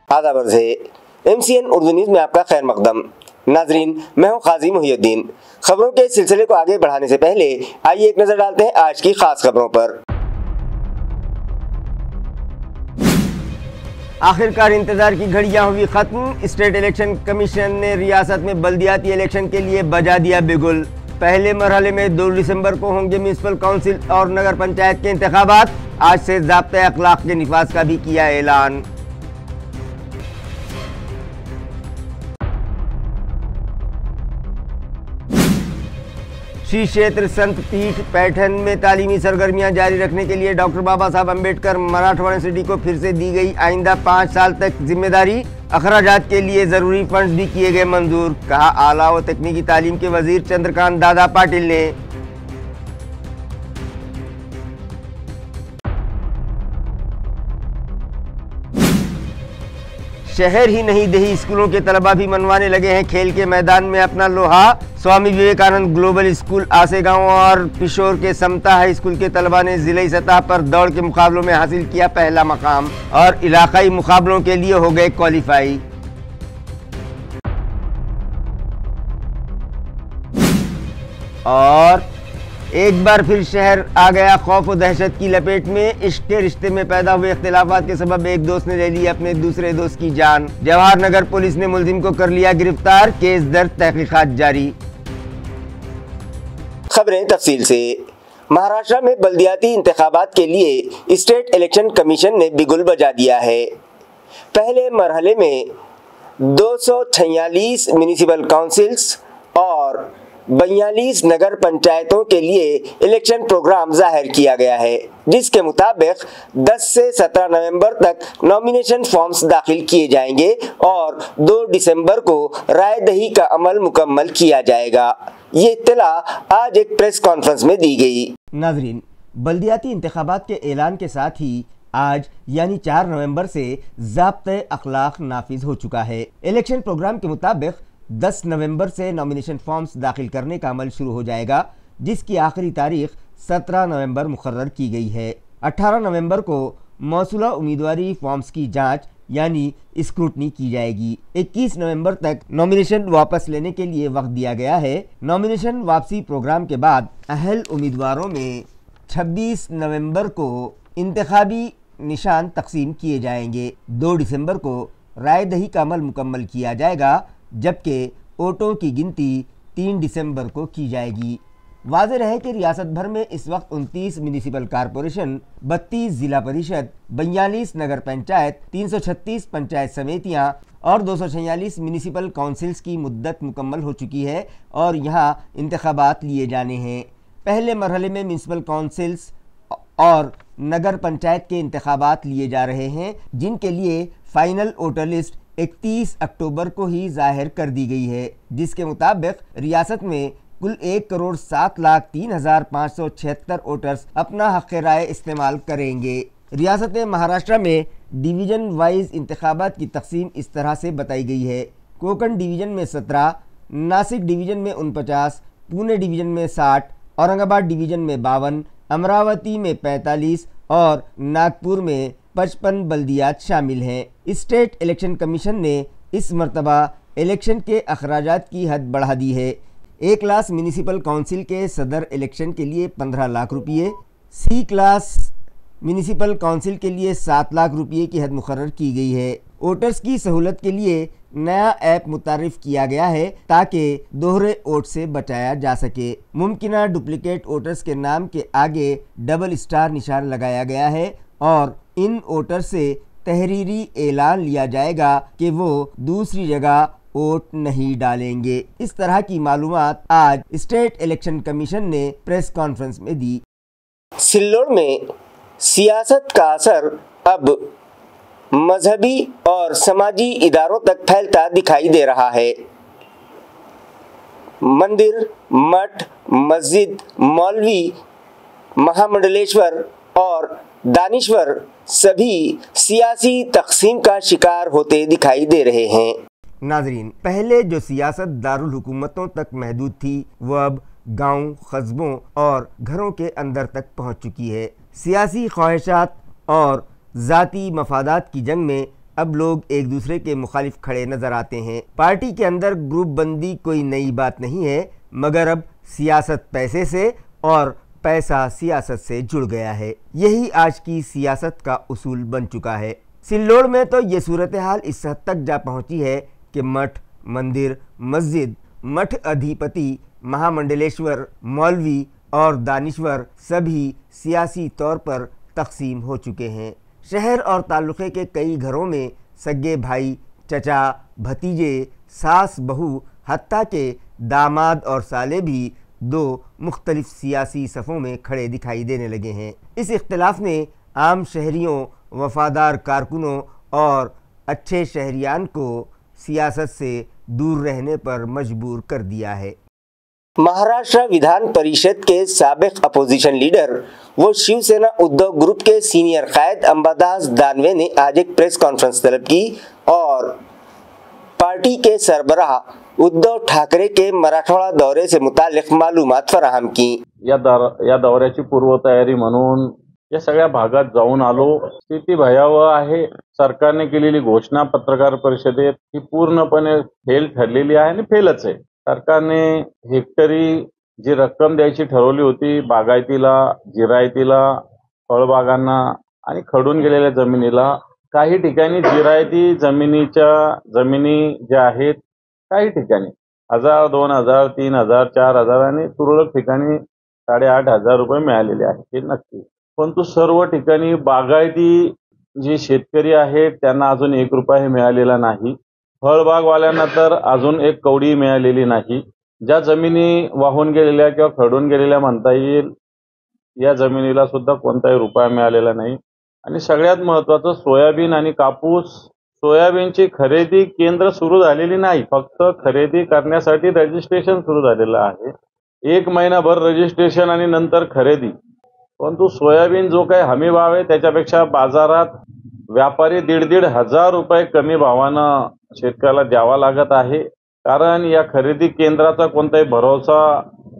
आदाब अर्ज़ है MCN उर्दू न्यूज़ में आपका खैर मकदम। नाजरीन, मैं हूँ काजी मुहियुद्दीन। खबरों के सिलसिले को आगे बढ़ाने से पहले आइए एक नज़र डालते हैं आज की खास खबरों पर। आखिरकार इंतजार की घड़ियां हुई खत्म। स्टेट इलेक्शन कमीशन ने रियासत में बल्दियाती इलेक्शन के लिए बजा दिया बिगुल। पहले मरहले में 2 दिसंबर को होंगे म्यूनिसिपल काउंसिल और नगर पंचायत के इंतखाबात। आज से ज़ाब्ते अखलाक के निफाज का भी किया ऐलान। श्री क्षेत्र संत पीठ पैठन में तालीमी सरगर्मियां जारी रखने के लिए डॉक्टर बाबा साहब अम्बेडकर मराठवाड़ा यूनिवर्सिटी को फिर से दी गई आइंदा 5 साल तक जिम्मेदारी। अखराजात के लिए जरूरी फंड्स भी किए गए मंजूर, कहा आला व तकनीकी तालीम के वजीर चंद्रकांत दादा पाटिल ने। शहर ही नहीं देही स्कूलों के तलबा भी मनवाने लगे हैं खेल के मैदान में अपना लोहा। स्वामी विवेकानंद ग्लोबल स्कूल आसेगांव और पिशोर के समता हाई स्कूल के तलबा ने जिले सतह पर दौड़ के मुकाबलों में हासिल किया पहला मकाम और इलाकाई मुकाबलों के लिए हो गए क्वालिफाई। और एक बार फिर शहर आ गया खौफ और दहशत की लपेट में। इश्क के रिश्ते में पैदा हुए इख्तिलाफात के सबब एक दोस्त ने ले ली अपने दूसरे दोस्त की जान। जवाहर नगर पुलिस ने मुलजिम को कर लिया गिरफ्तार, केस दर्ज, तहकीकात जारी। खबरें तफसील से। महाराष्ट्र में बल्दियाती इंतखाबात के लिए स्टेट इलेक्शन कमीशन ने बिगुल बजा दिया है। पहले मरहले में 246 म्यूनिसिपल काउंसिल्स और 42 नगर पंचायतों के लिए इलेक्शन प्रोग्राम जाहिर किया गया है, जिसके मुताबिक 10 से 17 नवंबर तक नॉमिनेशन फॉर्म्स दाखिल किए जाएंगे और 2 दिसंबर को राय दही का अमल मुकम्मल किया जाएगा। ये इत्तला आज एक प्रेस कॉन्फ्रेंस में दी गई। नाजरीन, बल्दियाती इंतखाबात के ऐलान के साथ ही आज यानी 4 नवंबर से ज़ाब्ते अखलाक नाफिज हो चुका है। इलेक्शन प्रोग्राम के मुताबिक 10 नवंबर से नॉमिनेशन फॉर्म्स दाखिल करने का अमल शुरू हो जाएगा, जिसकी आखिरी तारीख 17 नवंबर मुकर्रर की गई है। 18 नवंबर को मौसूला उम्मीदवारी फॉर्म्स की जांच यानी स्क्रूटनी की जाएगी। 21 नवंबर तक नॉमिनेशन वापस लेने के लिए वक्त दिया गया है। नॉमिनेशन वापसी प्रोग्राम के बाद अहल उम्मीदवारों में 26 नवंबर को इंतखाबी निशान तकसीम किए जाएंगे। 2 दिसंबर को राय दही का अमल मुकम्मल किया जाएगा, जबकि वोटों की गिनती 3 दिसंबर को की जाएगी। वाज़ेह है कि रियासत भर में इस वक्त 29 म्यूनिसिपल कॉरपोरेशन, 32 जिला परिषद, 42 नगर पंचायत, 336 पंचायत समितियां और 246 म्यूनिसिपल काउंसिल्स की मुद्दत मुकम्मल हो चुकी है और यहाँ इंतखाबात लिए जाने हैं। पहले मरहले में म्यूनिसिपल काउंसिल्स और नगर पंचायत के इंतखाबात लिए जा रहे हैं, जिनके लिए फाइनल वोटर लिस्ट 31 अक्टूबर को ही जाहिर कर दी गई है, जिसके मुताबिक रियासत में कुल 1,07,03,576 वोटर्स अपना हक़ राय इस्तेमाल करेंगे। रियासत महाराष्ट्र में डिवीज़न वाइज इंतखाबात की तकसीम इस तरह से बताई गई है। कोंकण डिवीज़न में 17, नासिक डिवीज़न में 49, पुणे डिवीज़न में 60, औरंगाबाद डिवीज़न में 52, अमरावती में 45 और नागपुर में 55 बल्दियात शामिल हैं। स्टेट इलेक्शन कमीशन ने इस मरतबा इलेक्शन के अखराजात की हद बढ़ा दी है। ए क्लास म्यूनिसिपल काउंसिल के सदर इलेक्शन के लिए 15 लाख रुपये, सी क्लास म्यूनिसिपल काउंसिल के लिए 7 लाख रुपये की हद मुकर्रर की गई है। वोटर्स की सहूलत के लिए नया ऐप मुतारिफ किया गया है ताकि दोहरे वोट से बचाया जा सके। मुमकिना डुप्लिकेट वोटर्स के नाम के आगे डबल स्टार निशान लगाया गया है और इन वोटर से तहरीरी ऐलान लिया जाएगा कि वो दूसरी जगह वोट नहीं डालेंगे। इस तरह की मालूमात आज स्टेट इलेक्शन कमीशन ने प्रेस कॉन्फ्रेंस में दी। सिल्लोड में सियासत का असर अब मजहबी और समाजी इदारों तक फैलता दिखाई दे रहा है। मंदिर, मठ, मस्जिद, मौलवी, महामंडलेश्वर और दानिश्वर सभी सियासी तकसीम का शिकार होते दिखाई दे रहे हैं। नाजरीन, पहले जो सियासत दारुल हुकूमतों तक महदूद थी, वो अब गांव, कस्बों और घरों के अंदर तक पहुंच चुकी है। सियासी ख्वाहिशात और ज़ाती मफादात की जंग में अब लोग एक दूसरे के मुखालिफ खड़े नजर आते हैं। पार्टी के अंदर ग्रुप बंदी कोई नई बात नहीं है, मगर अब सियासत पैसे से और पैसा सियासत से जुड़ गया है। यही आज की सियासत का उसूल बन चुका है। सिल्लोड़ में तो ये सूरत हाल इस हद तक जा पहुंची है कि मठ, मंदिर, मस्जिद, मठ अधिपति, महामंडलेश्वर, मौलवी और दानिश्वर सभी सियासी तौर पर तकसीम हो चुके हैं। शहर और ताल्लुक़े के कई घरों में सगे भाई, चचा, भतीजे, सास, बहू, हत्ता के दामाद और साले भी दो मुख्तलिफ सियासी सफ़ों में खड़े दिखाई देने लगे हैं। इस इख्तिलाफ ने आम शहरियों, वफादार कारकुनों और अच्छे शहरियान को सियासत से दूर रहने पर मजबूर कर दिया है। महाराष्ट्र विधान परिषद के साबिक अपोजिशन लीडर व शिवसेना उद्धव ग्रुप के सीनियर कायद अंबादास दानवे ने आज एक प्रेस कॉन्फ्रेंस तलब की और पार्टी के सरबराह उद्धव ठाकरे के मराठवाडा दौरे से मुतालिक मालूमात फराहम की। या दौऱ्याची पूर्वतयारी म्हणून या सगळ्या भागात जाऊन आलो। स्थिती भयावह आहे। सरकारने केलेली घोषणा पत्रकार परिषदेत ही पूर्णपणे फेल ठरलेली आहे आणि फेलच आहे। सरकारने हेक्टरी जी रक्कम द्यायची ठरवली होती बागायतीला, जिरायतीला, फळबागांना आणि खडून गेलेल्या जमिनीला, काही ठिकाणी जिरायती जमिनी ज्या आहेत काही ठिकाणी 1000, 2000, 3000, 4000 आणि तुरळक ठिकाणी 8500 रुपये मिळालेले आहेत हे नक्की। परंतु सर्व ठिकाणी बागायती जे शेतकरी आहेत त्यांना अजून 1 रुपया मिळालेला नाही। फळबागवाल्यांना तर अजून 1 कवडी मिळालेली नाही। ज्या जमिनी वाहून गेलेल्या किंवा खडून गेलेल्या म्हणता येईल या जमिनीला सुद्धा कोणताही रुपया मिळालेला नाही। आणि सगळ्यात महत्त्वाचं सोयाबीन आणि कापूस, सोयाबीनची खरेदी केंद्र सुरू झालेली नाही, फक्त खरेदी करण्यासाठी रजिस्ट्रेशन सुरू झालेलं आहे। 1 महिनाभर रजिस्ट्रेशन आणि नंतर खरेदी। परंतु सोयाबीन जो काही हमी भाव आहे त्याच्यापेक्षा बाजारात व्यापारी 1,500 रुपये कमी भावानं शेतकऱ्याला द्यावा लागत आहे। कारण या खरेदी केंद्राचा कोणताही भरोसा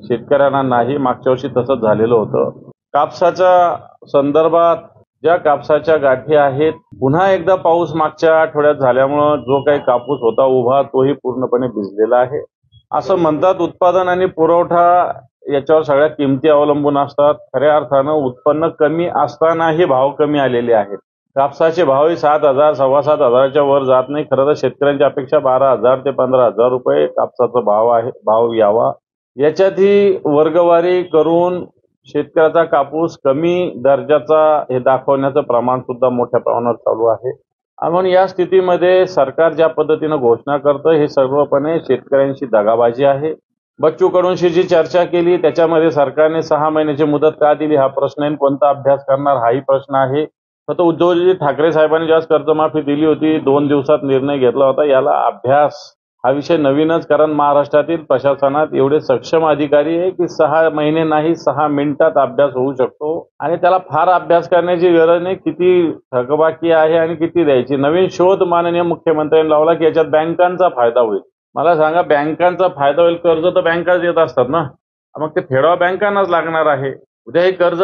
शेतकऱ्यांना नाही। मागच्या वर्षी तसंच झालेलं होतं। कापसाच्या संदर्भात ज्या कापसाच्या गाठी आहेत, पुन्हा एकदा पाऊस मागच्या आठवड्यात झाल्यामुळे जो काही कापूस होता उभा तोही पूर्णपणे भिजलेला आहे। असं म्हणतात उत्पादन आणि पुरवठा याच्यावर सगळ्या किमती अवलंबून असतात। खऱ्या अर्थानं उत्पन्न कमी असतानाही भाव कमी आलेले आहेत। कापसाचे भावही 7,000, 7,500 वर जात नाही। खरं तर शेतकऱ्यांची अपेक्षा 12,000 ते 15,000 रुपये कापसाचा भाव यावा। याच्यातही वर्गवारी करून शेतकऱ्याचा कापूस कमी दर्जाचा हे दाखवण्याचं प्रमाण सुद्धा मोठ्या प्रमाणात चालू आहे। म्हणून या स्थितीमध्ये सरकार ज्या पद्धतीनं घोषणा करतं हे सर्वपणे शेतकऱ्यांशी दगाबाजी आहे। बच्चू कडूंशी जी चर्चा केली त्याच्यामध्ये सरकारने 6 महिन्याची मुदत का दिली हा प्रश्न आहे। कोणता अभ्यास करणार हाही प्रश्न आहे। फक्त उद्धवजी ठाकरे साहेबांनी ज्यावेळेस कर्जमाफी दिली होती 2 दिवसात निर्णय घेतला होता। याला अभ्यास हा विषय नवीनच, कारण महाराष्ट्रातील प्रशासनात एवढे सक्षम अधिकारी आहे की 6 महिने नाही 6 मिनिटात अभ्यास होऊ शकतो आणि त्याला फार अभ्यास करण्याची गरज नाही। किती थकबाकी आहे आणि किती द्यायची। नवीन शोध माननीय मुख्यमंत्र्यांनी लावला की याच्यात बँकांचा फायदा होईल। मला सांगा बँकांचा फायदा होईल? कर्ज तर बँकाच देत असतात ना, मग ते फेडावा बँकांनाच लागणार आहे। उद्या हे कर्ज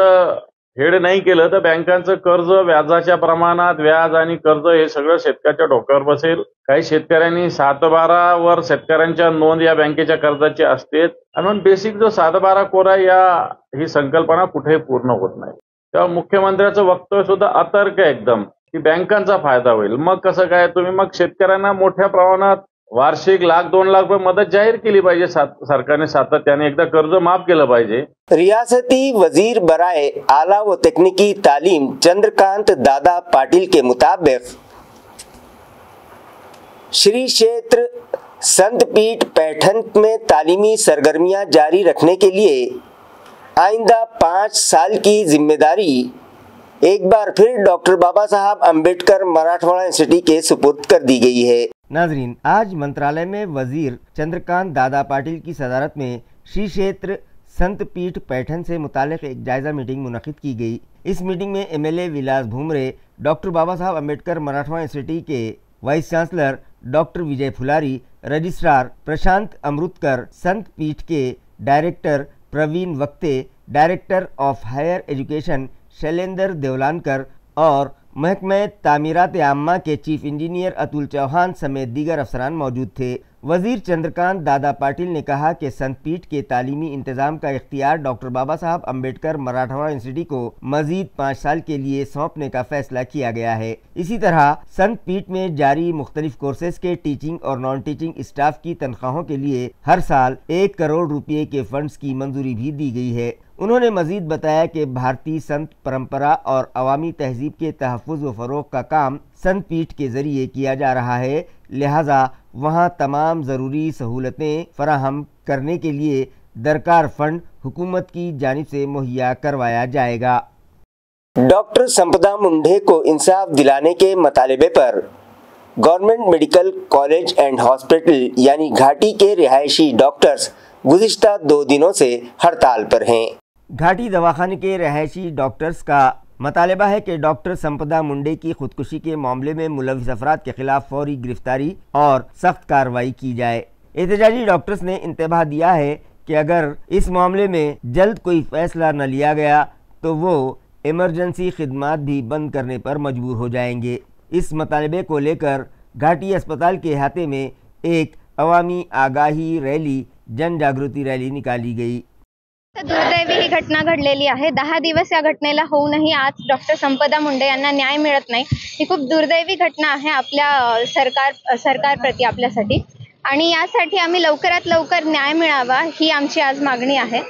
फेड नाही केलं तर बँकांचं कर्ज व्याजाच्या प्रमाणात व्याज आणि कर्ज हे सगळं शेतकऱ्याच्या डोक्यावर बसेल। काही शेतकऱ्यांनी 7/12 वर शेतकऱ्यांच्या नोंद या बँकेच्या कर्जाची असते आणि म्हणून बेसिक जो 7/12 कोरा ही संकल्पना कुठेही पूर्ण होत नाही। तेव्हा मुख्यमंत्र्यांचं वक्तव्य सुद्धा अतर्क आहे एकदम की बँकांचा फायदा होईल। मग कसं काय? तुम्ही मग शेतकऱ्यांना मोठ्या प्रमाणात वार्षिक 1,00,000-2 लाख रुपये मदत जाहीर केली पाहिजे। सरकारने सातत्याने एकदा कर्ज माफ केलं पाहिजे। रियासती वजीर बराए आला व तकनीकी तालीम चंद्रकांत दादा पाटिल के मुताबिक श्री क्षेत्र संत पीठ पैठन में तालीमी सरगर्मियां जारी रखने के लिए आइंदा 5 साल की जिम्मेदारी एक बार फिर डॉक्टर बाबा साहब अम्बेडकर मराठवाड़ा इंस्टीट्यूट के सुपुर्द कर दी गई है। नाजरीन, आज मंत्रालय में वजीर चंद्रकांत दादा पाटिल की सदारत में श्री क्षेत्र संत पीठ पैठन से मुतालिक एक जायजा मीटिंग मुनक़िद की गई। इस मीटिंग में MLA विलास भूमरे, डॉक्टर बाबा साहब अम्बेडकर मराठवाड़ा इंस्टीट्यूट के vice chancellor doctor Vijay Phulari, registrar Prashant Amritkar, Sant Peeth के director Pravin Wakte, director of higher education Shailendra Deolankar और महकमे तामीरात आम्मा के चीफ इंजीनियर अतुल चौहान समेत दीगर अफसरान मौजूद थे। वजीर चंद्रकांत दादा पाटिल ने कहा कि संतपीठ के तालीमी इंतजाम का इख्तियार डॉक्टर बाबा साहब अम्बेडकर मराठवाड़ा यूनिवर्सिटी को मजीद 5 साल के लिए सौंपने का फैसला किया गया है। इसी तरह संतपीठ में जारी मुख्तलिफ कोर्सेज के टीचिंग और नॉन टीचिंग स्टाफ की तनख्वाहों के लिए हर साल 1 करोड़ रुपये के फंड्स की मंजूरी भी दी गई है। उन्होंने मजीद बताया कि भारतीय संत परंपरा और अवामी तहजीब के तहफ़्फ़ुज़ व फ़रोग़ का काम संतपीठ के ज़रिए किया जा रहा है, लिहाजा वहाँ तमाम ज़रूरी सहूलतें फराहम करने के लिए दरकार फ़ंड हुकूमत की जानिब से मुहैया करवाया जाएगा। डॉक्टर संपदा मुंडे को इंसाफ दिलाने के मतालबे पर government medical college and hospital यानी घाटी के रिहायशी डॉक्टर्स गुज़िश्ता 2 दिनों से हड़ताल पर हैं। घाटी दवाखाने के रहायशी डॉक्टर्स का मतालबा है कि डॉक्टर संपदा मुंडे की खुदकुशी के मामले में मुलविस अफराद के खिलाफ फौरी गिरफ्तारी और सख्त कार्रवाई की जाए। एहतजाजी डॉक्टर्स ने इंतबाह दिया है कि अगर इस मामले में जल्द कोई फैसला न लिया गया तो वो इमरजेंसी खिदमात भी बंद करने पर मजबूर हो जाएंगे। इस मतालबे को लेकर घाटी अस्पताल के अहाते में एक अवामी आगाही रैली, जन जागृती रॅली निकाली गई। दुर्दैवी ही घटना घडलेली आहे। 10 दिवस या घटनेला होऊनही आज डॉक्टर संपदा मुंडे यांना न्याय मिळत नाही। ही खूप दुर्दैवी घटना आहे आपल्या सरकारप्रती, आपल्यासाठी, आणि यासाठी आम्ही लवकरात लवकर न्याय मिळावा ही आमची आज मागणी आहे।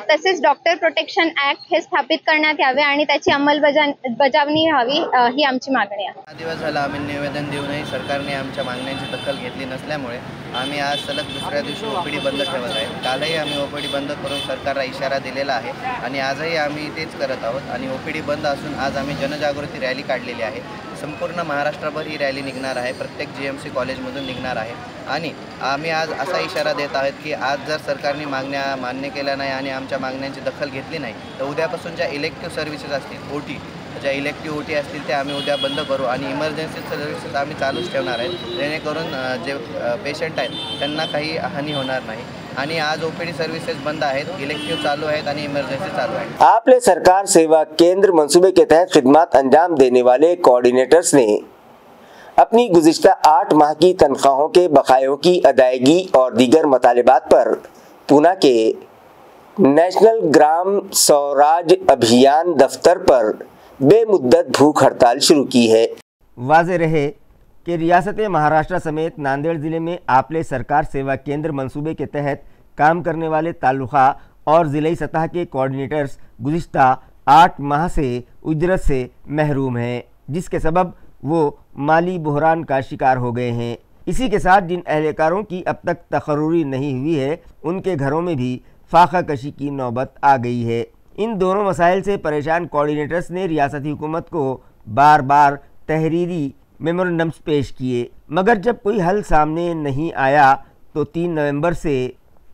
तसेच डॉक्टर प्रोटेक्शन ऍक्ट हे स्थापित करण्यात यावे आणि त्याची अंमलबजावणी व्हावी ही आमची मागणी आहे। 10 दिवस झाला आम्ही निवेदन देऊनही सरकारने आमच्या मागण्यांची दखल घेतली नसल्यामुळे आम्ही आज सलग दुसऱ्या दिवशी ओपीडी बंद ठेवत आहे। कालही आम्ही ओपीडी बंद करून सरकारला इशारा दिलेला आहे आणि आजही आम्ही तेच करत आहोत आणि ओपीडी बंद असून आज आम्ही जनजागृती रॅली काढलेली आहे। संपूर्ण महाराष्ट्रभर ही रॅली निघणार आहे, प्रत्येक जीएमसी कॉलेजमधून निघणार आहे आणि आम्ही आज असा इशारा देत आहोत की आज जर सरकारने मागण्या मान्य केल्या नाही आणि आमच्या मागण्यांची दखल घेतली नाही तर उद्यापासून ज्या इलेक्टिव्ह सर्व्हिसेस असतील, ओटी, ज्या इलेक्टिव्ह ओटी असतील त्या आम्ही उद्या बंद करू आणि इमर्जन्सी सर्व्हिसेस आम्ही चालूच ठेवणार आहेत, जेणेकरून जे पेशंट आहेत त्यांना काही हानी होणार नाही। आणि आज ओपीडी सर्विसेज बंद आहेत, इलेक्टिव चालू आहेत आणि इमरजेंसी चालू है। आपने सरकार सेवा केंद्र मंसूबे के तहत खिदमत अंजाम देने वाले कोऑर्डिनेटर्स ने अपनी गुज़िश्ता 8 माह की तनख्वाहों के बकायों की अदायगी और दीगर मतालिबात पर पूना के नेशनल ग्राम स्वराज अभियान दफ्तर पर बेमुद्दत भूख हड़ताल शुरू की है। वाज़ेह रहे कि रियासत महाराष्ट्र समेत नांदेड़ ज़िले में आपले सरकार सेवा केंद्र मंसूबे के तहत काम करने वाले तालुका और ज़िले सतह के कोऑर्डिनेटर्स गुज़िश्ता 8 माह से उजरत से महरूम हैं, जिसके सबब वो माली बहरान का शिकार हो गए हैं। इसी के साथ जिन एहलकारों की अब तक तकर्रुरी नहीं हुई है उनके घरों में भी फाका कशी की नौबत आ गई है। इन दोनों मसाइल से परेशान कोऑर्डिनेटर्स ने रियासती हुकूमत को बार बार तहरीरी मेमोरेंडम्स पेश किए, मगर जब कोई हल सामने नहीं आया तो 3 नवंबर से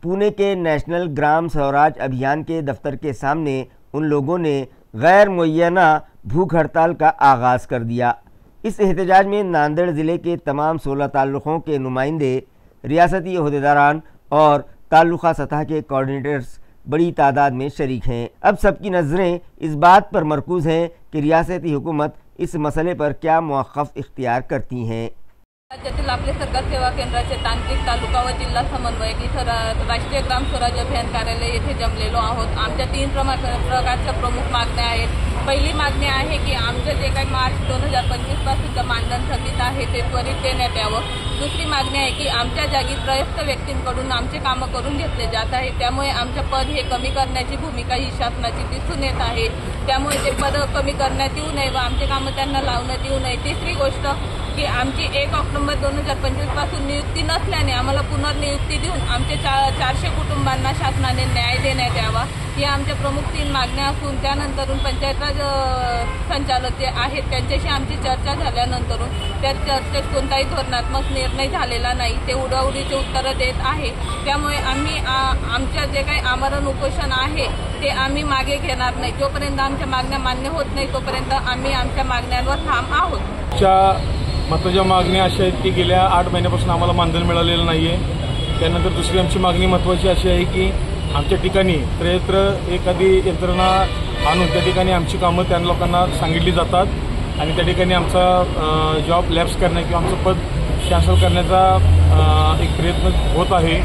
पुणे के नेशनल ग्राम स्वराज अभियान के दफ्तर के सामने उन लोगों ने गैर मुअय्यना भूख हड़ताल का आगाज़ कर दिया। इस एहतजाज में नांदेड़ ज़िले के तमाम 16 ताल्लुक़ों के नुमाइंदे, रियासती अहदेदारान और ताल्लुक़ा सतह के कोऑर्डिनेटर्स बड़ी तादाद में शरीक हैं। अब सबकी नज़रें इस बात पर मरकूज़ हैं कि रियासती हुकूमत इस मसले पर क्या मौक़िफ़ इख्तियार करती हैं। राज्यातील आपले सरकार सेवा केंद्राचे तांत्रिक तालुका व जिल्हा समन्वयक इथं राष्ट्रीय ग्राम स्वराज अभियान कार्यालय येथे जमलेलो आहोत। आमच्या 3 प्रकारच्या प्रमुख मागण्या आहेत। पहिली मागणी आहे की आमचं जे काही मार्च 2025 पासूनचं मानधन थकीत आहे ते त्वरित देण्यात यावं। दुसरी मागणी आहे की आमच्या जागी त्रयस्थ व्यक्तींकडून आमचे कामं करून घेतले जात आहे, त्यामुळे आमचं पद हे कमी करण्याची भूमिका ही शासनाची दिसून येत आहे। त्यामुळे ते पद कमी करण्यात येऊ नये व आमचे कामं त्यांना लावण्यात येऊ नये। तिसरी गोष्ट की आमची 1 ऑक्टोबर 2025 पासून नियुक्ती नसल्याने आम्हाला पुनर्नियुक्ती देऊन आमचे 400 कुटुंबांना शासनाने न्याय देण्यात यावा। या आमच्या प्रमुख 3 मागण्या असून त्यानंतरून पंचायत राज संचालक जे आहेत त्यांच्याशी आमची चर्चा झाल्यानंतरून त्या चर्चेत कोणताही धोरणात्मक निर्णय झालेला नाही, ते उडाउडीचे उत्तरं देत आहे। त्यामुळे आम्ही आमच्या जे काही आमरण उपोषण आहे ते आम्ही मागे घेणार नाही। जोपर्यंत आमच्या मागण्या मान्य होत नाही तोपर्यंत आम्ही आमच्या मागण्यांवर ठाम आहोत। महत्त्वाच्या मागण्या अशा आहेत की गेल्या 8 महिन्यापासून आम्हाला मानधन मिळालेलं नाही आहे। त्यानंतर दुसरी आमची मागणी महत्त्वाची अशी आहे की आमच्या ठिकाणी त्रयत्र एखादी यंत्रणा आणून त्या ठिकाणी आमची कामं त्या लोकांना सांगितली जातात आणि त्या ठिकाणी आमचा जॉब लॅप्स करण्या किंवा आमचं पद कॅन्सल करण्याचा एक प्रयत्न होत आहे.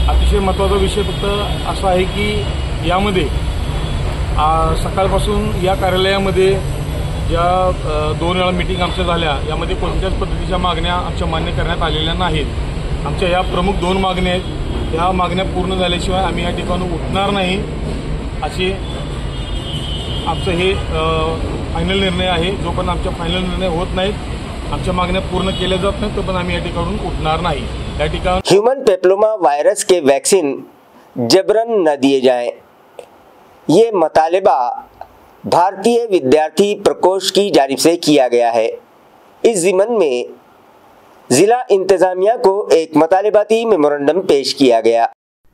अतिशय महत्त्वाचा विषय फक्त असा आहे की यामध्ये सकाळपासून या कार्यालयामध्ये ज्या 2 वेळा मीटिंग आमच्या झाल्या, यामध्ये कोणत्याच पद्धतीच्या मागण्या आमच्या मान्य करण्यात आलेल्या नाहीत. आमच्या या प्रमुख 2 मागण्या आहेत. ह्या मागण्या पूर्ण झाल्याशिवाय आम्ही या ठिकाणी उठणार नाही असे आमचं हे फायनल निर्णय आहे. जोपर्यंत आमच्या फायनल निर्णय होत नाहीत, आमच्या मागण्या पूर्ण केल्या जात नाहीत, तोपर्यंत आम्ही या ठिकाणून उठणार नाही. या ठिकाणी ह्यूमन पेप्लोमा वायरस के वैक्सीन जबरन न दिए जाएं, ये मुतालिबा भारतीय विद्यार्थी प्रकोष्ठ की जानिब से किया गया है. इस ज़िमन में ज़िला इंतज़ामिया को एक मुतालिबाती मेमोरेंडम पेश किया गया.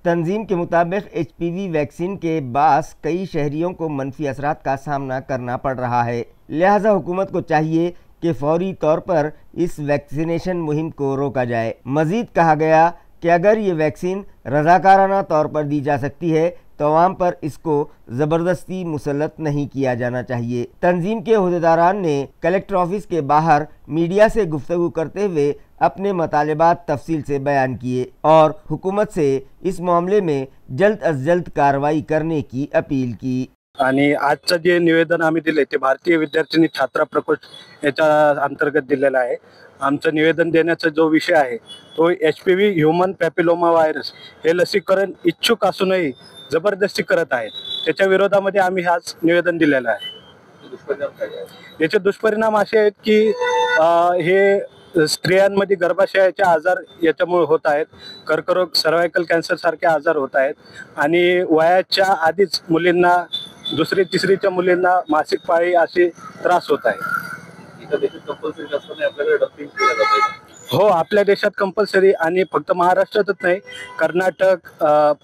तंजीम के मुताबिक HPV वैक्सीन के बास कई शहरियों को मनफी असरात का सामना करना पड़ रहा है. लिहाजा हुकूमत को चाहिए कि फौरी तौर पर इस वैक्सीनेशन मुहिम को रोका जाए. मज़ीद कहा गया कि अगर ये वैक्सीन रज़ाकाराना तौर पर दी जा सकती है तो आवाम पर इसको ज़बरदस्ती मुसल्लत नहीं किया जाना चाहिए. तंजीम के अहदेदारान ने कलेक्टर ऑफिस के बाहर मीडिया से गुफ्तगू करते हुए अपने मुतालिबात तफसील से बयान किए और हुकूमत से इस मामले में जल्द अज जल्द कार्रवाई करने की अपील की. आणि आजचं जे निवेदन आम्ही दिले ते भारतीय विद्यार्थिनी छात्रा प्रकोष्ठ याच्या अंतर्गत दिलेलं आहे. आमचं निवेदन देण्याचा जो विषय आहे तो HPV ह्यूमन पॅपिलोमा व्हायरस हे लसीकरण इच्छुक असूनही जबरदस्ती करत आहेत, त्याच्या विरोधामध्ये आम्ही आज निवेदन दिलेलं आहे. याचे दुष्परिणाम असे आहेत की हे स्त्रियांमध्ये गर्भाशयाचे आजार याच्यामुळे होत आहेत, कर्करोग, सर्वायकल कॅन्सर सारखे आजार होत आहेत आणि वयाच्या आधीच मुलींना, 2री 3रीच्या मुलींना मासिक पाळी असे त्रास होत आहे. हो, आपल्या देशात कंपल्सरी आणि फक्त महाराष्ट्रातच नाही, कर्नाटक,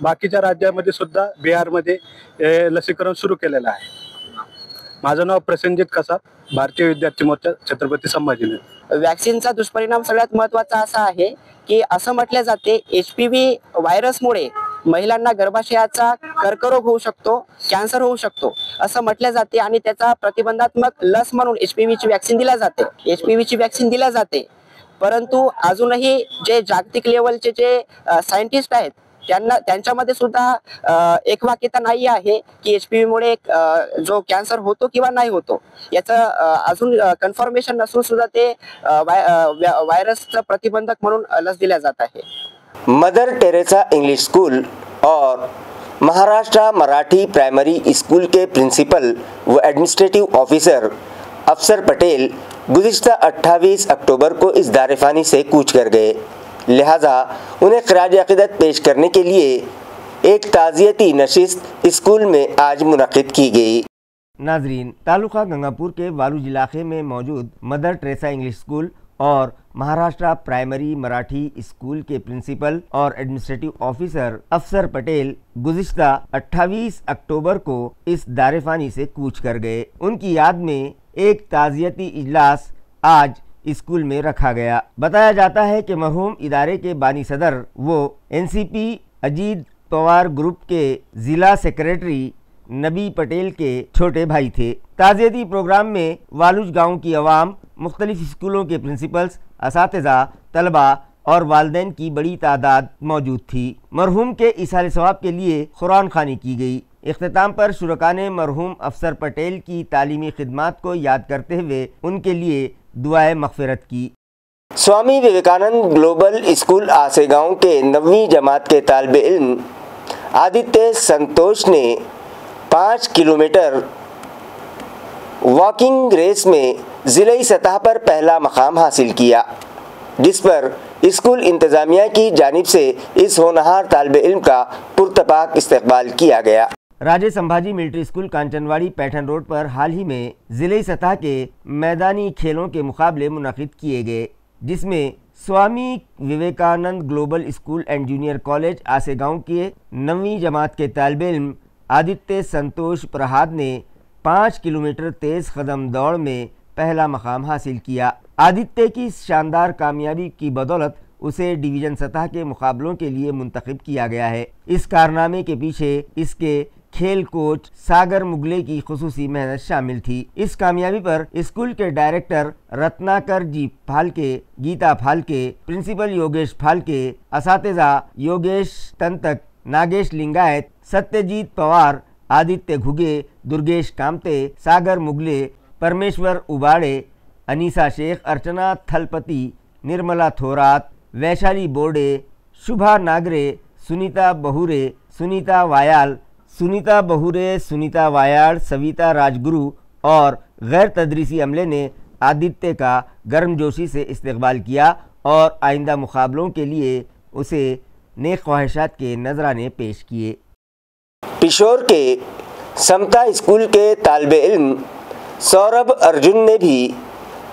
बाकीच्या राज्यामध्ये सुद्धा, बिहारमध्ये लसीकरण सुरू केलेलं आहे. माझं नाव प्रसेनजित कसाब, भारतीय विद्यार्थी मोर्चा, छत्रपती संभाजीनगर. वॅक्सिनचा दुष्परिणाम सगळ्यात महत्त्वाचा असा आहे की असं म्हटले जाते HPV व्हायरसमुळे महिलांना गर्भाशयाचा कर्करोग होऊ शकतो, कॅन्सर होऊ शकतो असं म्हटले जाते आणि त्याचा प्रतिबंधात्मक लस म्हणून HPVची वॅक्सिन दिल्या जाते. HPVची वॅक्सिन दिल्या जाते, परंतु अजूनही जे जागतिक लेवलचे जे सायंटिस्ट आहेत त्यांच्यामध्ये सुद्धा एकवाक्यता नाही आहे की HPV मुळे जो कॅन्सर होतो किंवा नाही होतो याचं अजून कन्फर्मेशन नसून सुद्धा ते व्हायरसचं प्रतिबंधक म्हणून लस दिल्या जात आहे. मदर टेरेसा इंग्लिश स्कूल और महाराष्ट्र मराठी प्राइमरी स्कूल के प्रिंसिपल व एडमिनिस्ट्रेटिव ऑफिसर अफसर पटेल गुज़िश्ता 28 अक्टूबर को इस दारिफानी से कूच कर गए. लिहाजा उन्हें खराज अक़ीदत पेश करने के लिए एक ताज़ियती नशिस्त स्कूल में आज मुनक़िद की गई. नाजरीन, तालुका गंगापुर के वालूज इलाके में मौजूद मदर टेरेसा इंग्लिश स्कूल और महाराष्ट्र प्राइमरी मराठी स्कूल के प्रिंसिपल और एडमिनिस्ट्रेटिव ऑफिसर अफसर पटेल गुज़िश्ता 28 अक्टूबर को इस दारिफानी से कूच कर गए. उनकी याद में एक ताज़ियती इजलास आज स्कूल में रखा गया. बताया जाता है कि मरहूम इदारे के बानी सदर वो NCP अजीत पवार ग्रुप के ज़िला सेक्रेटरी नबी पटेल के छोटे भाई थे. ताज़ियती प्रोग्राम में वालूज गांव की आवाम, मुख्तलिफ स्कूलों के प्रिंसिपल्स, असातिज़ा, तलबा और वालदैन की बड़ी तादाद मौजूद थी. मरहूम के इसाले सवाब के लिए कुरान खानी की गई. इख्तिताम पर शुरका ने मरहूम अफसर पटेल की तालीमी खिदमात को याद करते हुए उनके लिए दुआए मग़फ़िरत की. स्वामी विवेकानंद ग्लोबल स्कूल आसेगांव के 9वीं जमात के तालिब इल्म आदित्य संतोष ने 5 किलोमीटर वॉकिंग रेस में ज़िले सतह पर पहला मकाम हासिल किया, जिस पर स्कूल इंतज़ामिया की जानिब से इस होनहार तालिब इल्म का पुरतपाक इस्तकबाल किया गया. Raje Sambhaji military school Kanchanwadi Paithan road पर हाल ही में ज़िले सतह के मैदानी खेलों के मुकाबले मुनक़िद किए गए, जिसमें Swami Vivekananda global school and junior college Asegaon के 9वीं जमात के तालिब इल्म आदित्य संतोष प्रहाद ने 5 किलोमीटर तेज़ कदम दौड़ में पहला मकाम हासिल किया. आदित्य की शानदार कामयाबी की बदौलत उसे डिवीज़न सतह के मुकाबलों के लिए मुंतखब किया गया है. इस कारनामे के पीछे इसके खेल कोच सागर मुगले की खुसूसी मेहनत शामिल थी। इस कामयाबी पर स्कूल के डायरेक्टर रत्नाकर जी फाल्के, गीता फाल्के, प्रिंसिपल योगेश फाल्के, असातिज़ा योगेश तंतक, नागेश लिंगायत, सत्यजीत पवार, आदित्य घुगे, दुर्गेश कामते, सागर मुगले, परमेश्वर उबाड़े, अनीसा शेख, अर्चना थलपति, निर्मला थोरात, वैशाली बोर्डे, शुभा नागरे, सुनीता बहुरे, सुनीता वायाल, सविता राजगुरु और गैर तदरीसी अमले ने आदित्य का गर्मजोशी से इस्तकबाल किया और आइंदा मुकाबलों के लिए उसे नेक ख्वाहिशात के नजराने पेश किए। पिशोर के समता स्कूल के तालिबे इल्म सौरभ अर्जुन ने भी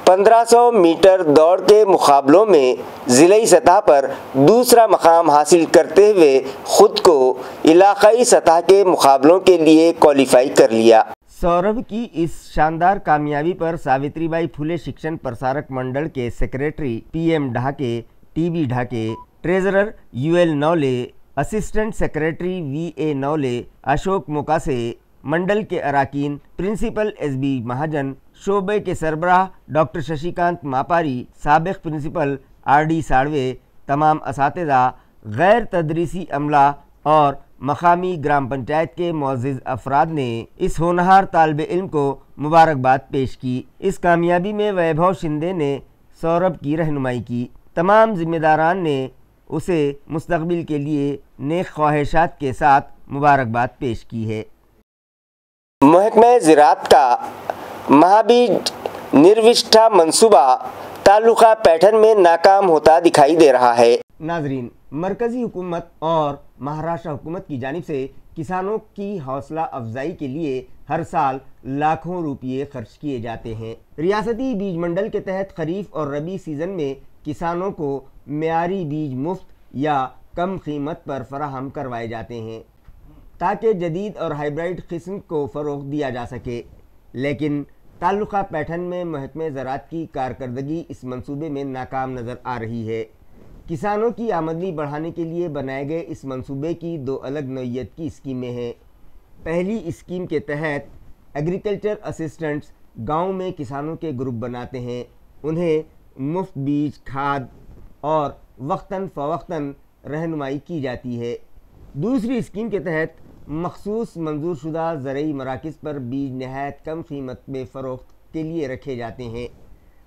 1500 मीटर दौड़ के मुकाबलों में ज़िलाई सतह पर दूसरा मकाम हासिल करते हुए खुद को इलाकाई सतह के मुकाबलों के लिए क्वालिफाई कर लिया। सौरभ की इस शानदार कामयाबी पर सावित्रीबाई फुले शिक्षण प्रसारक मंडल के secretary PM Dhake, TB Dhake, treasurer UL Naule, assistant secretary VA Naule, Ashok Mokase, मंडल के अराकीन, प्रिंसिपल SB महाजन, शोबे के सरबराह डॉक्टर शशिकांत मापारी, साबिक प्रिंसिपल RD साड़वे, तमाम असातिज़ा, गैर तदरीसी अमला और मकामी ग्राम पंचायत के मुअज़्ज़िज़ अफराद ने इस होनहार तालिबे इल्म को मुबारकबाद पेश की। इस कामयाबी में वैभव शिंदे ने सौरभ की रहनुमाई की। तमाम जिम्मेदारान ने उसे मुस्तकबिल के लिए नेक ख्वाहिशात के साथ मुबारकबाद पेश की है। महकमा ज़राअत का महाबीज निर्विष्ठा मंसूबा तालुका पैठन में नाकाम होता दिखाई दे रहा है। नाजरीन, मरकजी हुकूमत और महाराष्ट्र हुकूमत की जानिब से किसानों की हौसला अफजाई के लिए हर साल लाखों रुपये खर्च किए जाते हैं। रियासती बीज मंडल के तहत खरीफ और रबी सीज़न में किसानों को मेयारी बीज मुफ्त या कम कीमत पर फराहम करवाए जाते हैं ताकि जदीद और हाइब्रिड किस्म को फ़रोग़ दिया जा सके। लेकिन तालुका पैठन में महकमा ज़राअत की कारकर्दगी इस मंसूबे में नाकाम नज़र आ रही है। किसानों की आमदनी बढ़ाने के लिए बनाए गए इस मंसूबे की दो अलग नौइयत की स्कीमें हैं। पहली स्कीम के तहत एग्रीकल्चर असिस्टेंट्स गाँव में किसानों के ग्रुप बनाते हैं, उन्हें मुफ्त बीज, खाद और वक्तन फ़वक्तन रहनुमाई की जाती है। दूसरी स्कीम के तहत मखसूस मंजूर शुदा ज़रई मराकिज़ पर बीज नहायत कम कीमत में फ़रोख्त के लिए रखे जाते हैं।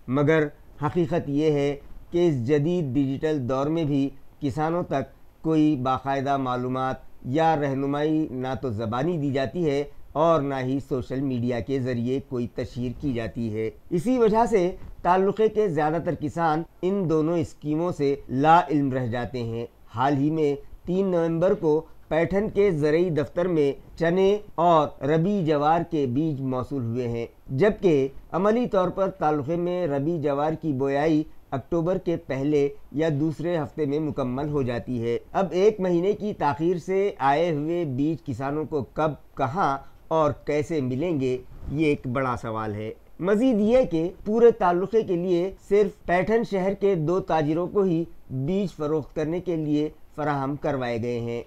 मगर हकीकत ये है कि इस जदीद डिजिटल दौर में भी किसानों तक कोई बाकायदा मालूमात या रहनुमाई ना तो ज़बानी दी जाती है और ना ही सोशल मीडिया के ज़रिए कोई तशहीर की जाती है। इसी वजह से ताल्लुक़े के ज़्यादातर किसान इन दोनों स्कीमों से लाइल्म रह जाते हैं। हाल ही में 3 नवंबर को पैठन के ज़रई दफ्तर में चने और रबी जवार के बीज मौसूल हुए हैं, जबकि अमली तौर पर तालुक़े में रबी जवार की बोआई अक्टूबर के पहले या दूसरे हफ्ते में मुकम्मल हो जाती है। अब 1 महीने की ताख़ीर से आए हुए बीज किसानों को कब, कहां और कैसे मिलेंगे, ये एक बड़ा सवाल है। मज़ीद ये कि पूरे ताल्लुक़े के लिए सिर्फ पैठन शहर के 2 ताजिरों को ही बीज फ़रोख्त करने के लिए फराहम करवाए गए हैं।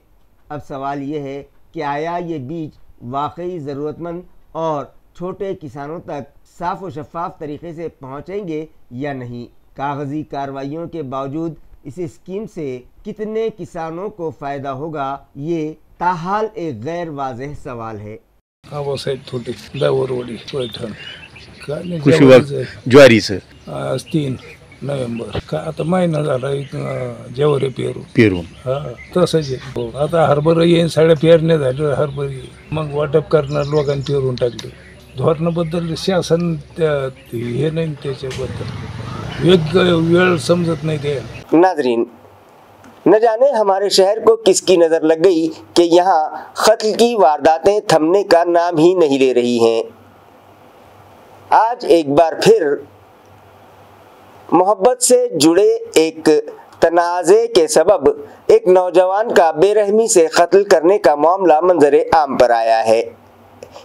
अब सवाल ये है कि आया ये बीज वाकई ज़रूरतमंद और छोटे किसानों तक साफ़ व शफ़ाफ तरीके से पहुँचेंगे या नहीं। कागज़ी कार्रवाइयों के बावजूद इस स्कीम से कितने किसानों को फ़ायदा होगा, ये ताहाल एक गैर वाज़ेह सवाल है। ज्वारीचं आज 3 नोव्हेंबर का आता महिना झाला जेवढे पेरून तसंच आहे। आता हरभरा येईन, साड्या पेरण्या झाल्या, हरभरा मग वाटप करणार लोकांनी पेरून टाकले। धोरणाबद्दल शासन हे नाही, त्याच्याबद्दल वेळ समजत नाही ते। नाजरीन, न जाने हमारे शहर को किसकी नज़र लग गई कि यहाँ कत्ल की वारदातें थमने का नाम ही नहीं ले रही हैं। आज एक बार फिर मोहब्बत से जुड़े एक तनाज़े के सबब एक नौजवान का बेरहमी से कत्ल करने का मामला मंजरे आम पर आया है।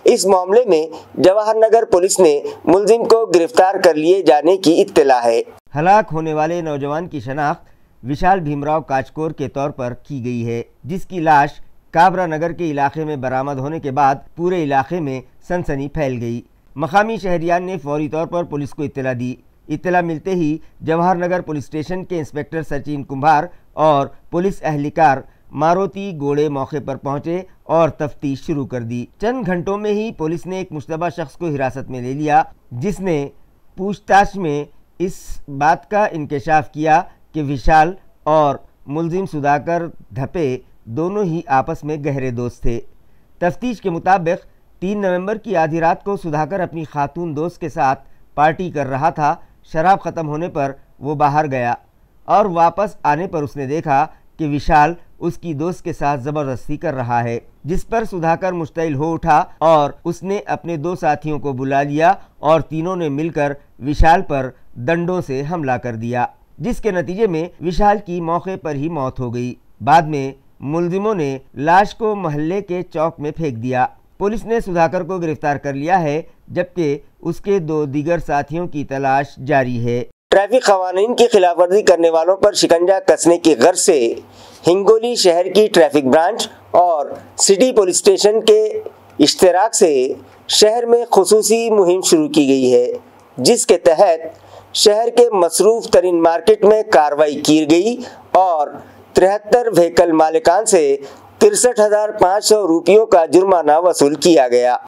इस मामले में जवाहर नगर पुलिस ने मुलजिम को गिरफ्तार कर लिए जाने की इत्तला है। हलाक होने वाले नौजवान की शनाख्त विशाल भीमराव काचकोर के तौर पर की गई है, जिसकी लाश काबरा नगर के इलाके में बरामद होने के बाद पूरे इलाके में सनसनी फैल गई। मकामी शहरियान ने फौरी तौर पर पुलिस को इत्तला दी। इत्तला मिलते ही जवाहर नगर पुलिस स्टेशन के इंस्पेक्टर सचिन कुम्भार और पुलिस एहलकार मारुति गोड़े मौके पर पहुंचे और तफ्तीश शुरू कर दी। चंद घंटों में ही पुलिस ने एक मुश्तबा शख्स को हिरासत में ले लिया, जिसने पूछताछ में इस बात का इंकशाफ किया कि विशाल और मुलजिम सुधाकर धपे दोनों ही आपस में गहरे दोस्त थे। तफ्तीश के मुताबिक 3 नवंबर की आधी रात को सुधाकर अपनी खातून दोस्त के साथ पार्टी कर रहा था। शराब ख़त्म होने पर वो बाहर गया और वापस आने पर उसने देखा कि विशाल उसकी दोस्त के साथ ज़बरदस्ती कर रहा है, जिस पर सुधाकर मुश्तइल हो उठा और उसने अपने 2 साथियों को बुला लिया और तीनों ने मिलकर विशाल पर डंडों से हमला कर दिया, जिसके नतीजे में विशाल की मौके पर ही मौत हो गई। बाद में मुलजिमों ने लाश को मोहल्ले के चौक में फेंक दिया। पुलिस ने सुधाकर को गिरफ्तार कर लिया है, जबकि उसके 2 दीगर साथियों की तलाश जारी है। ट्रैफिक कवानीन की खिलाफवर्जी करने वालों पर शिकंजा कसने की गर्ज से हिंगोली शहर की ट्रैफिक ब्रांच और सिटी पुलिस स्टेशन के इश्तराक से शहर में खुसूसी मुहिम शुरू की गई है, जिसके तहत शहर के मसरूफ तरीन मार्केट में कार्रवाई की गई और 73 व्हीकल मालिकान से 63,500 रुपयों का जुर्माना वसूल किया गया।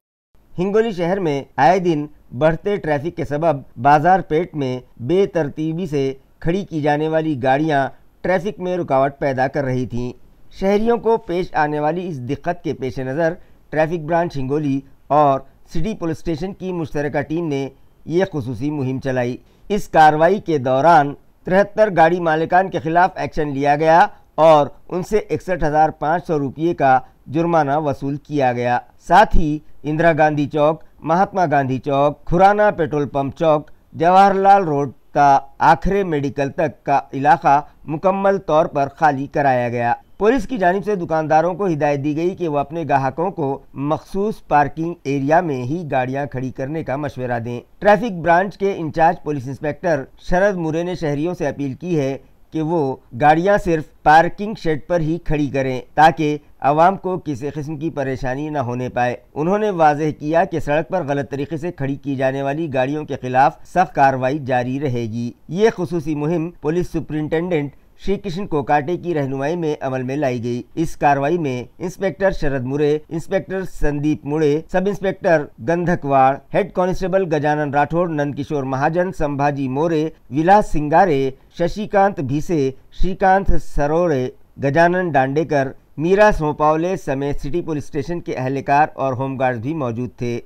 हिंगोली शहर में आए दिन बढ़ते ट्रैफिक के सबब बाजार पेट में बेतरतीबी से खड़ी की जाने वाली गाड़ियां ट्रैफिक में रुकावट पैदा कर रही थीं। शहरियों को पेश आने वाली इस दिक्कत के पेश नज़र ट्रैफिक ब्रांच हिंगोली और सिटी पुलिस स्टेशन की मुश्तरका टीम ने ये खुसूसी मुहिम चलाई। इस कार्रवाई के दौरान 73 गाड़ी मालिकान के खिलाफ एक्शन लिया गया और उनसे 61,500 रुपये का जुर्माना वसूल किया गया। साथ ही इंदिरा गांधी चौक, महात्मा गांधी चौक, खुराना पेट्रोल पंप चौक, जवाहरलाल रोड का आखिरी मेडिकल तक का इलाका मुकम्मल तौर पर खाली कराया गया। पुलिस की जानिब से दुकानदारों को हिदायत दी गई कि वो अपने ग्राहकों को मखसूस पार्किंग एरिया में ही गाड़ियां खड़ी करने का मशवरा दें। ट्रैफिक ब्रांच के इंचार्ज पुलिस इंस्पेक्टर शरद मुरे ने शहरियों से अपील की है कि वो गाड़ियां सिर्फ पार्किंग शेड पर ही खड़ी करें ताकि आवाम को किसी किस्म की परेशानी न होने पाए। उन्होंने वाज़ेह किया कि सड़क पर गलत तरीके से खड़ी की जाने वाली गाड़ियों के खिलाफ सख्त कार्रवाई जारी रहेगी। ये खुसूसी मुहिम पुलिस सुपरिंटेंडेंट श्री कृष्ण कोकाटे की रहनुमाई में अमल में लाई गई। इस कार्रवाई में इंस्पेक्टर शरद मुरे, inspector Sandeep Mude, sub inspector Gandhakwad, head constable Gajanan Rathod, Nandkishore Mahajan, Sambhaji More, Vilas Singare, Shashikant Bhise, Shrikant सरोड़े, Gajanan Dandekar, Meera सोपावले समेत सिटी पुलिस स्टेशन के अहलकार और होमगार्ड भी मौजूद थे।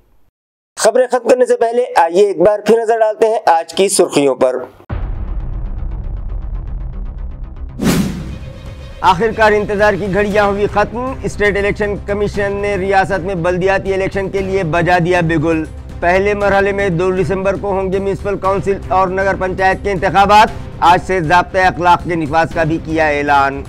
खबरें खत्म करने से पहले आइए एक बार फिर नजर डालते हैं आज की सुर्खियों पर। आखिरकार इंतजार की घड़ियां हुई खत्म। स्टेट इलेक्शन कमीशन ने रियासत में बल्दियाती इलेक्शन के लिए बजा दिया बिगुल। पहले मरहले में 2 दिसंबर को होंगे म्यूनिसिपल काउंसिल और नगर पंचायत के इंतखाबात। आज से ज़ाब्ता अखलाक के निफाज का भी किया ऐलान।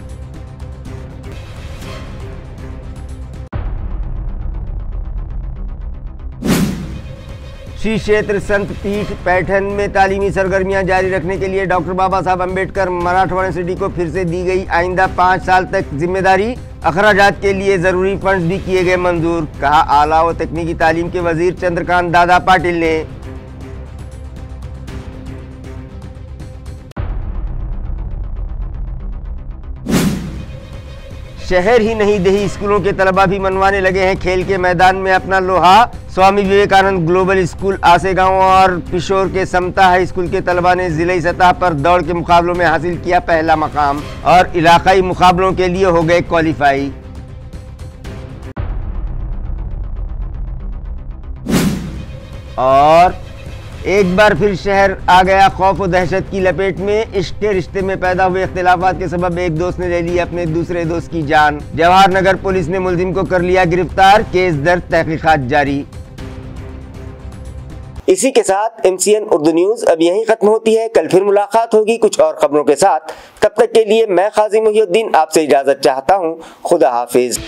श्री क्षेत्र संत पीठ पैठन में तालीमी सरगर्मियां जारी रखने के लिए डॉक्टर बाबा साहब अम्बेडकर मराठवाड़ा यूनिवर्सिटी को फिर से दी गई आइंदा 5 साल तक जिम्मेदारी। अखराजात के लिए ज़रूरी फंड्स भी किए गए मंजूर, कहा आला व तकनीकी तालीम के वजीर चंद्रकांत दादा पाटिल ने। शहर ही नहीं देही स्कूलों के तलबा भी मनवाने लगे हैं खेल के मैदान में अपना लोहा। स्वामी विवेकानंद ग्लोबल स्कूल आसेगांव और पिशोर के समता हाई स्कूल के तलबा ने जिले सतह पर दौड़ के मुकाबलों में हासिल किया पहला मकाम और इलाकाई मुकाबलों के लिए हो गए क्वालिफाई। और एक बार फिर शहर आ गया खौफ और दहशत की लपेट में। इश्क के रिश्ते में पैदा हुए इख्तिलाफात के सबब एक दोस्त ने ले ली अपने दूसरे दोस्त की जान। जवाहर नगर पुलिस ने मुलजिम को कर लिया गिरफ्तार, केस दर्ज, तहकीकात जारी। इसी के साथ MCN उर्दू न्यूज अब यहीं खत्म होती है। कल फिर मुलाकात होगी कुछ और खबरों के साथ। तब तक के लिए मैं काजी मुहिउद्दीन आपसे इजाजत चाहता हूँ। खुदा हाफिज।